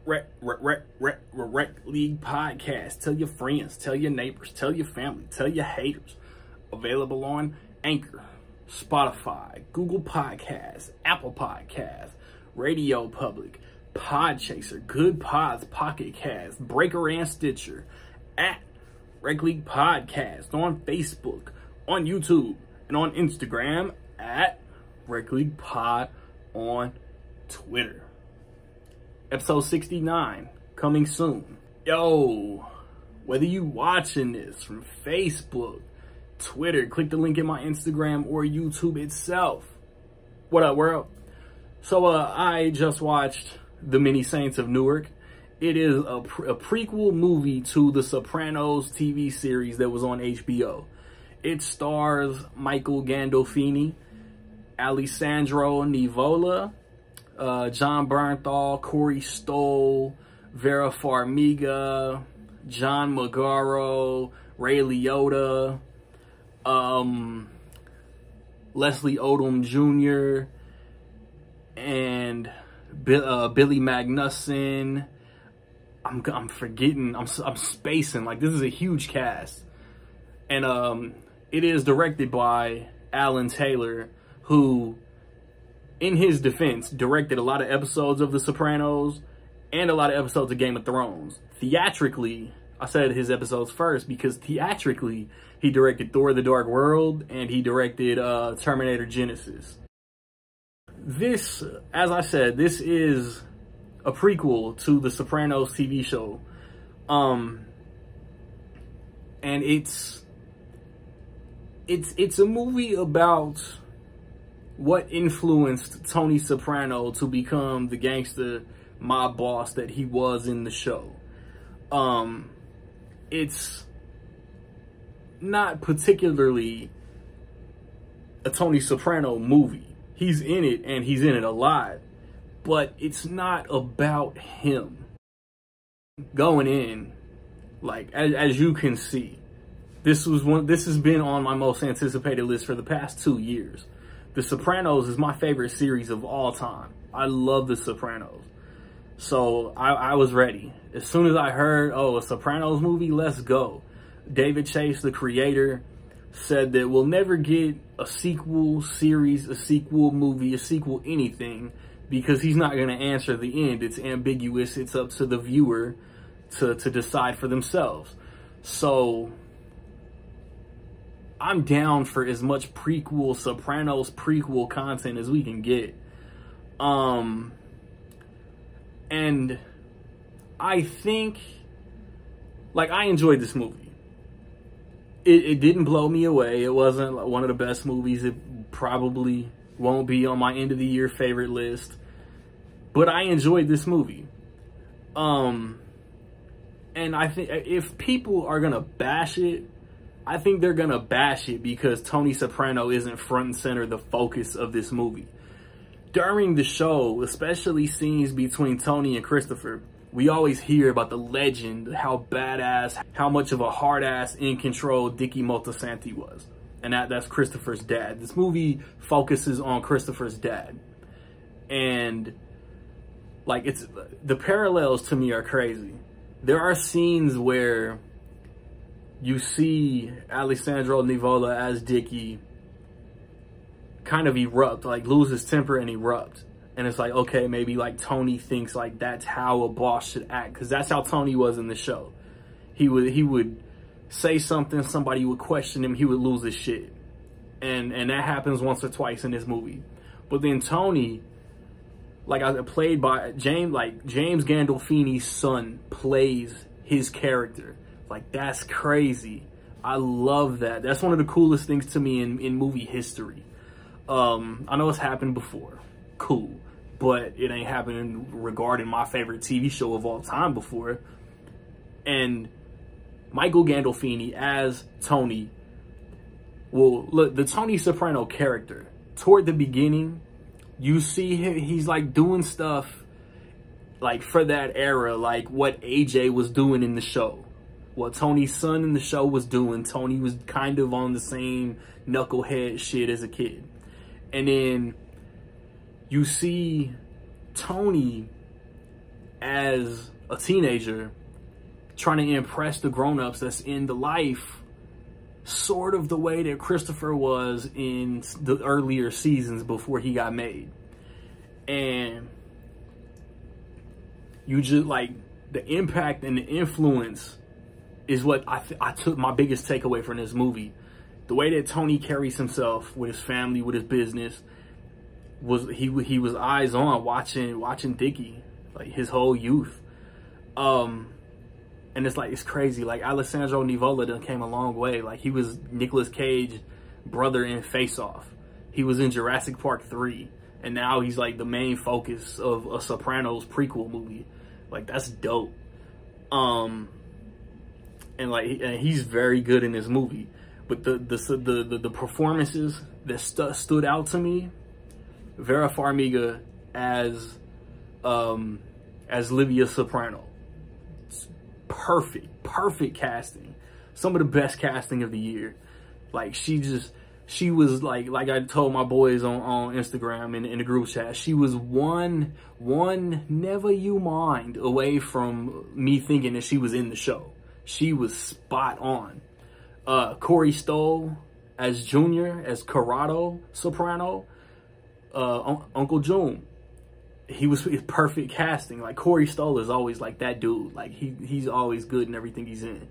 Rec League Podcast. Tell your friends, tell your neighbors, tell your family, tell your haters. Available on Anchor, Spotify, Google Podcasts, Apple Podcasts, Radio Public, Podchaser, Good Pods, Pocket Cast, Breaker, and Stitcher. At Rec League Podcast on Facebook, on YouTube, and on Instagram at Rec League Pod on Twitter. Episode 69 coming soon. Yo, whether you watching this from Facebook, Twitter, click the link in my Instagram or YouTube itself. What up, world? So I just watched The Many Saints of Newark. It is a prequel movie to the Sopranos TV series that was on HBO. It stars Michael Gandolfini, Alessandro Nivola, John Bernthal, Corey Stoll, Vera Farmiga, John Magaro, Ray Liotta, Leslie Odom Jr., and Billy Magnuson. I'm forgetting, I'm spacing, like this is a huge cast. And it is directed by Alan Taylor, who, in his defense, directed a lot of episodes of The Sopranos and a lot of episodes of Game of Thrones. Theatrically, I said his episodes first because theatrically, he directed Thor: The Dark World and he directed Terminator Genesis. This, as I said, this is a prequel to the Sopranos TV show. And it's a movie about what influenced Tony Soprano to become the gangster mob boss that he was in the show. It's not particularly a Tony Soprano movie. He's in it and he's in it a lot, but it's not about him. Going in, like, as you can see, this has been on my most anticipated list for the past 2 years. The Sopranos is my favorite series of all time. I love The Sopranos. So I was ready. As soon as I heard, oh, a Sopranos movie, let's go. David Chase, the creator, said that we'll never get a sequel series, a sequel movie, a sequel anything, because he's not going to answer the end. It's ambiguous. It's up to the viewer to decide for themselves. So I'm down for as much prequel, Sopranos prequel content as we can get. And I think, like, I enjoyed this movie. It didn't blow me away. It wasn't like one of the best movies. It probably won't be on my end of the year favorite list. But I enjoyed this movie. And I think if people are going to bash it, I think they're going to bash it because Tony Soprano isn't front and center, the focus of this movie. During the show, especially scenes between Tony and Christopher, we always hear about the legend, how badass, how much of a hard-ass, in-control Dickie Moltisanti was. And that's Christopher's dad. This movie focuses on Christopher's dad. And, like, the parallels to me are crazy. There are scenes where you see Alessandro Nivola as Dickie kind of erupt, like lose his temper and erupt. And it's like, okay, maybe like Tony thinks like that's how a boss should act, because that's how Tony was in the show. He would say something, somebody would question him, he would lose his shit. And that happens once or twice in this movie. But then Tony, like played by James Gandolfini's son, plays his character. Like, that's crazy. I love that. That's one of the coolest things to me in movie history. I know it's happened before. Cool. But it ain't happening regarding my favorite TV show of all time before. And Michael Gandolfini as Tony. Well, look, the Tony Soprano character, toward the beginning, you see he's like doing stuff like for that era, like what AJ was doing in the show. What Tony's son in the show was doing. Tony was kind of on the same knucklehead shit as a kid. And then you see Tony as a teenager trying to impress the grown-ups that's in the life sort of the way that Christopher was in the earlier seasons before he got made. And you just like the impact and the influence is what I took my biggest takeaway from this movie. The way that Tony carries himself with his family, with his business, was he was eyes on watching Dickie like his whole youth. And it's like, it's crazy. Like, Alessandro Nivola done came a long way. Like, he was Nicolas Cage's brother in Face Off. He was in Jurassic Park 3. And now he's like the main focus of a Sopranos prequel movie. Like, that's dope. And like, and he's very good in this movie. But the performances that stood out to me, Vera Farmiga as Livia Soprano. Perfect casting. Some of the best casting of the year. Like, she was like I told my boys on Instagram in the group chat, she was one never you mind away from me thinking that she was in the show. She was spot on. Corey Stoll as Junior, as Corrado Soprano, Uncle June. He was perfect casting. Like, Corey Stoll is always like that dude. Like, he's always good in everything he's in.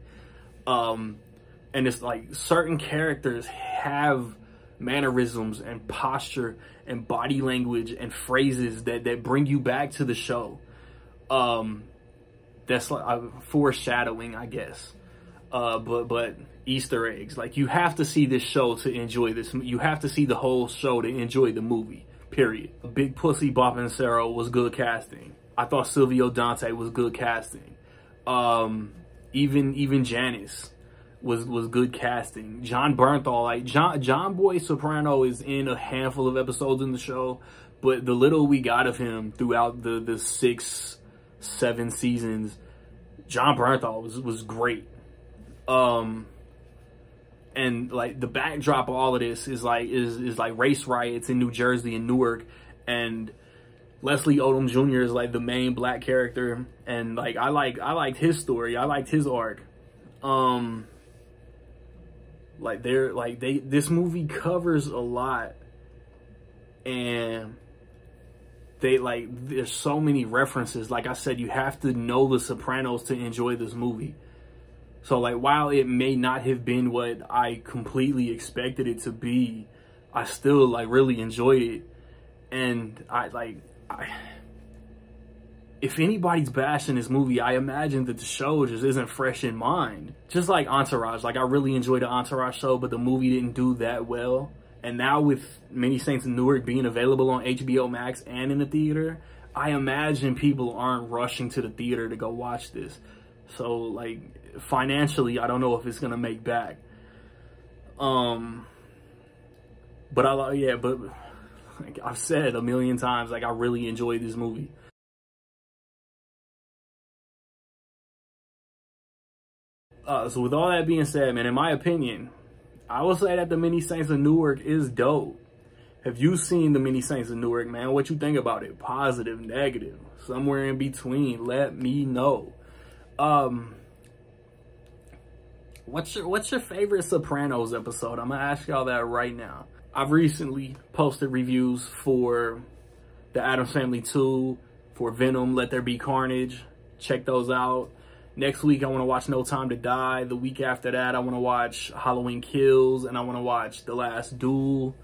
And it's like certain characters have mannerisms and posture and body language and phrases that bring you back to the show. That's like foreshadowing, I guess. But Easter eggs. Like, you have to see this show to enjoy this. You have to see the whole show to enjoy the movie. Period. Big Pussy Boppensero was good casting. I thought Silvio Dante was good casting. Even Janice was good casting. John Bernthal, like John Boy Soprano is in a handful of episodes in the show, but the little we got of him throughout the 6-7 seasons, John Bernthal was great. And like the backdrop of all of this is like race riots in New Jersey and Newark, and Leslie Odom Jr. is like the main black character, and like I liked his story. I liked his arc. This movie covers a lot, and there's so many references. Like I said, you have to know The Sopranos to enjoy this movie. So, like, while it may not have been what I completely expected it to be, I still, like, really enjoyed it. And if anybody's bashing this movie, I imagine that the show just isn't fresh in mind. Just like Entourage. Like, I really enjoyed the Entourage show, but the movie didn't do that well. And now with Many Saints of Newark being available on HBO Max and in the theater, I imagine people aren't rushing to the theater to go watch this. So, like, financially, I don't know if it's gonna make back. But like I've said a million times, like, I really enjoyed this movie. So with all that being said, man, in my opinion, I will say that the Many Saints of Newark is dope. Have you seen the Many Saints of Newark, man? What you think about it? Positive, negative, somewhere in between? Let me know. What's your favorite Sopranos episode? I'm gonna ask y'all that right now. I've recently posted reviews for the Addams Family 2, for Venom, Let There Be Carnage. Check those out. Next week, I want to watch No Time to Die. The week after that, I want to watch Halloween Kills, and I want to watch The Last Duel.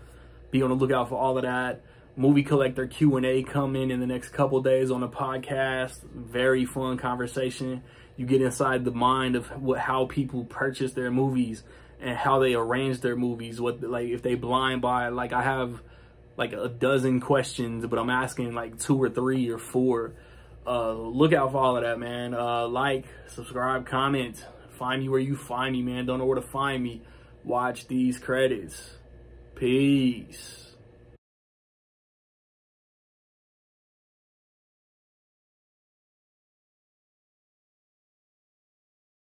Be on the lookout for all of that. Movie Collector Q&A coming in the next couple days on the podcast. Very fun conversation. You get inside the mind of how people purchase their movies and how they arrange their movies. What, like, if they blind buy. Like, I have like a dozen questions, but I'm asking like 2 or 3 or 4. Look out for all of that, man. Like, subscribe, comment. Find me where you find me, man. Don't know where to find me. Watch these credits. Peace.